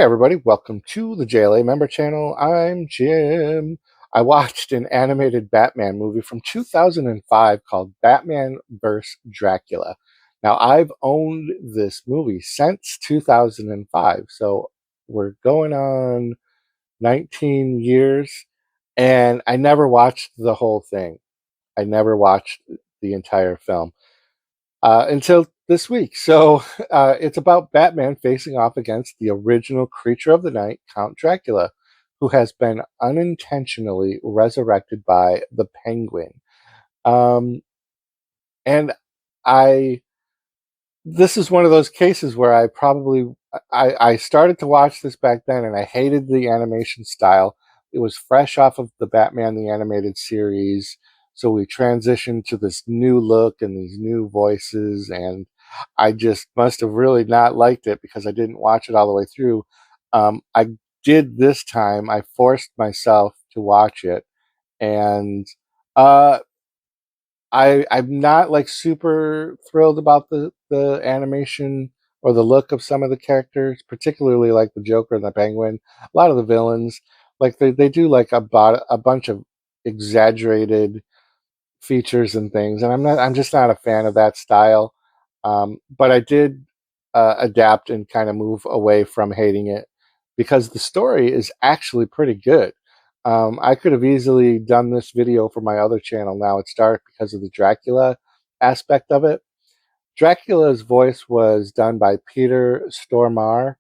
Hey everybody, welcome to the JLA member channel. I'm Jim. I watched an animated Batman movie from 2005 called Batman vs. Dracula. Now, I've owned this movie since 2005, so we're going on 19 years, and I never watched the whole thing. I never watched the entire film until this week. So it's about Batman facing off against the original creature of the night, Count Dracula, who has been unintentionally resurrected by the Penguin. Um, and I, this is one of those cases where I started to watch this back then, and I hated the animation style. It was fresh off of the Batman the Animated Series, so we transitioned to this new look and these new voices, and I just must have really not liked it because I didn't watch it all the way through. I did this time. I forced myself to watch it, and uh, I'm not like super thrilled about the animation or the look of some of the characters, particularly like the Joker and the Penguin. A lot of the villains, like they do like about a bunch of exaggerated features and things, and I'm just not a fan of that style. But I did adapt and kind of move away from hating it because the story is actually pretty good. I could have easily done this video for my other channel, Now It's Dark, because of the Dracula aspect of it. Dracula's voice was done by Peter Stormare,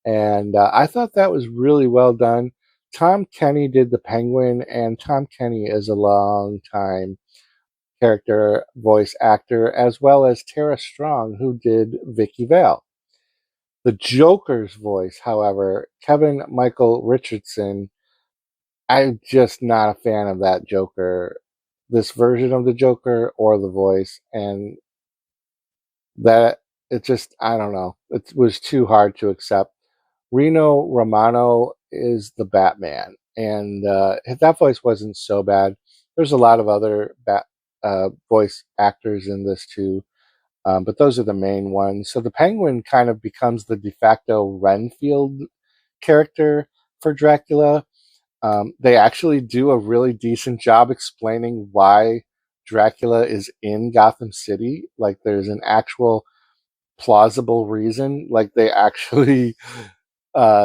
and I thought that was really well done. Tom Kenny did the Penguin, and Tom Kenny is a long time character voice actor, as well as Tara Strong, who did Vicky Vale. The Joker's voice, however, Kevin Michael Richardson, I'm just not a fan of that Joker, this version of the Joker or the voice, and that it just, I don't know, it was too hard to accept. Reno Romano is the Batman, and that voice wasn't so bad. There's a lot of other voice actors in this too, but those are the main ones. So the Penguin kind of becomes the de facto Renfield character for Dracula. They actually do a really decent job explaining why Dracula is in Gotham City. Like there's an actual plausible reason. Like they actually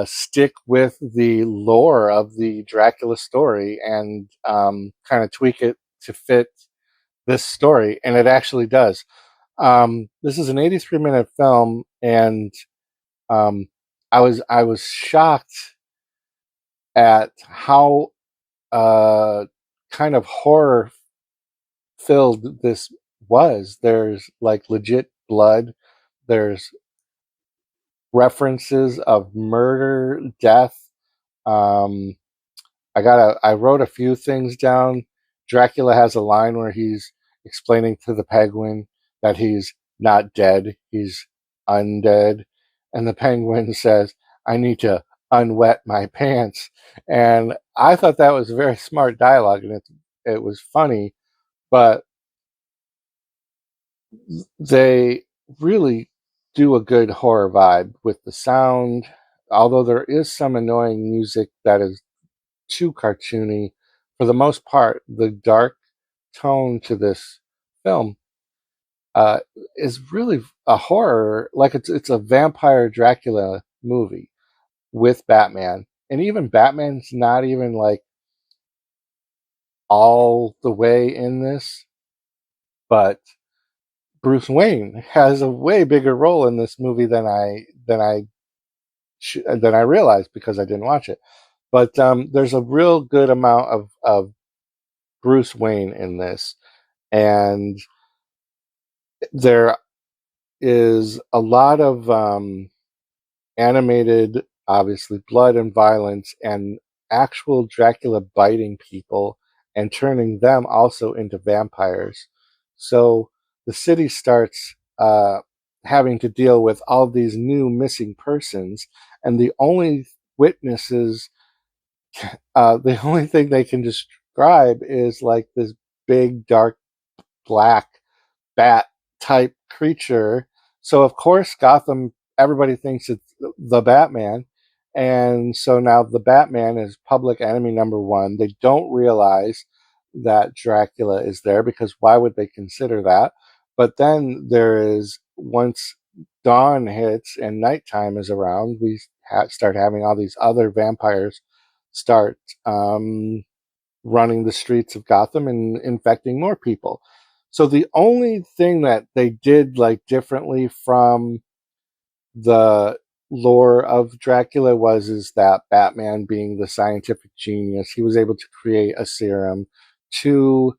stick with the lore of the Dracula story and kind of tweak it to fit this story, and it actually does. This is an 83-minute film, and um, I was shocked at how kind of horror filled this was. There's like legit blood. There's references of murder, death. Um, I wrote a few things down. Dracula has a line where he's explaining to the Penguin that he's not dead, he's undead. And the Penguin says, I need to unwet my pants. And I thought that was very smart dialogue, and it was funny, but they really do a good horror vibe with the sound. Although there is some annoying music that is too cartoony, for the most part, the dark tone to this film uh, is really a horror. Like it's a vampire Dracula movie with Batman, and even Batman's not even like all the way in this, but Bruce Wayne has a way bigger role in this movie than I realized because I didn't watch it. But there's a real good amount of Bruce Wayne in this, and there is a lot of animated, obviously, blood and violence, and actual Dracula biting people and turning them also into vampires. So the city starts having to deal with all these new missing persons, and the only witnesses, the only thing they can describe is like this big, dark, black bat type creature. So of course Gotham, everybody thinks it's the Batman, And so now the Batman is public enemy number one. They don't realize that Dracula is there because why would they consider that? But then there is, once dawn hits and nighttime is around, we start having all these other vampires start running the streets of Gotham and infecting more people. So the only thing that they did like differently from the lore of Dracula was is that Batman, being the scientific genius, he was able to create a serum to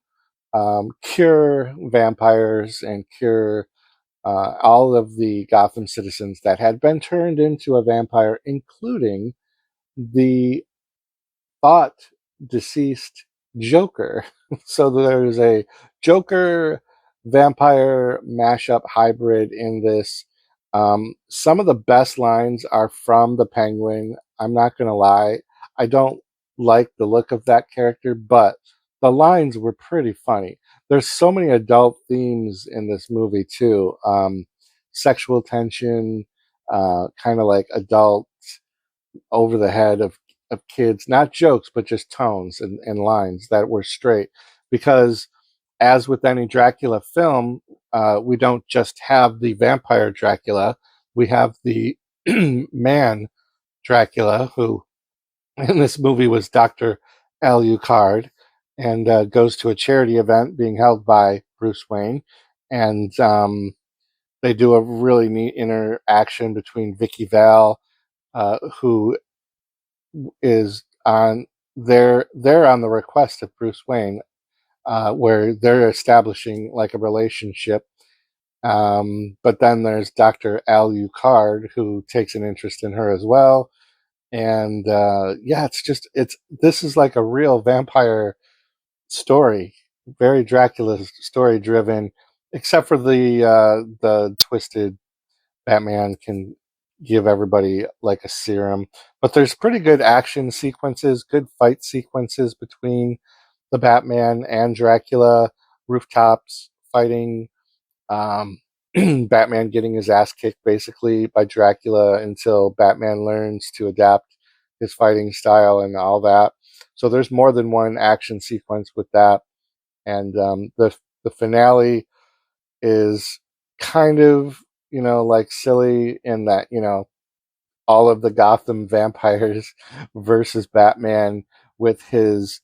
cure vampires and cure all of the Gotham citizens that had been turned into a vampire, including the thought deceased Joker. So there's a Joker vampire mashup hybrid in this. Some of the best lines are from the Penguin. I'm not going to lie. I don't like the look of that character, but the lines were pretty funny. There's so many adult themes in this movie, too. Sexual tension, kind of like adult over the head of kids, not jokes, but just tones and lines that were straight. Because, as with any Dracula film, we don't just have the vampire Dracula, we have the man Dracula, who in this movie was Dr. Alucard, and goes to a charity event being held by Bruce Wayne. And they do a really neat interaction between Vicky Vale, who is on they're on the request of Bruce Wayne, where they're establishing like a relationship. But then there's Dr. Alucard, who takes an interest in her as well. And yeah, it's this is like a real vampire story, very Dracula story driven, except for the twisted Batman can give everybody like a serum. But there's pretty good action sequences, good fight sequences between the Batman and Dracula, rooftops fighting, um, Batman getting his ass kicked basically by Dracula until Batman learns to adapt his fighting style and all that. So there's more than one action sequence with that. And the finale is kind of, like silly in that, all of the Gotham vampires versus Batman with his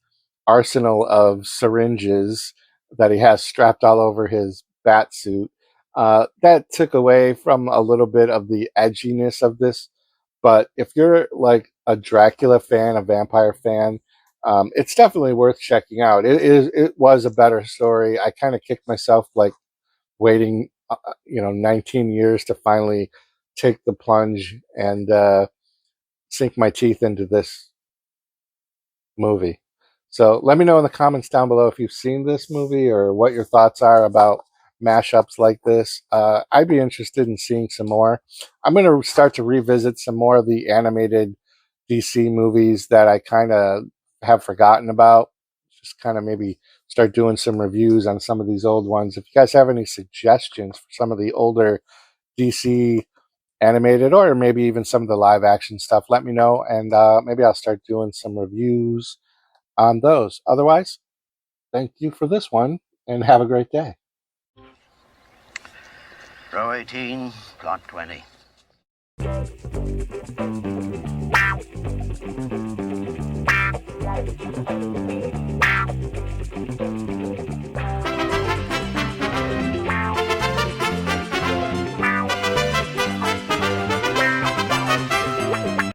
arsenal of syringes that he has strapped all over his bat suit. That took away from a little bit of the edginess of this. But if you're like a Dracula fan, a vampire fan, it's definitely worth checking out. It was a better story. I kind of kicked myself like waiting 19 years to finally take the plunge and sink my teeth into this movie. So let me know in the comments down below if you've seen this movie or what your thoughts are about mashups like this. I'd be interested in seeing some more. I'm going to start to revisit some more of the animated DC movies that I kind of have forgotten about. Just kind of maybe start doing some reviews on some of these old ones. If you guys have any suggestions for some of the older DC animated or maybe even some of the live action stuff, let me know, and maybe I'll start doing some reviews on those. Otherwise, thank you for this one and have a great day. Row 18, plot 20.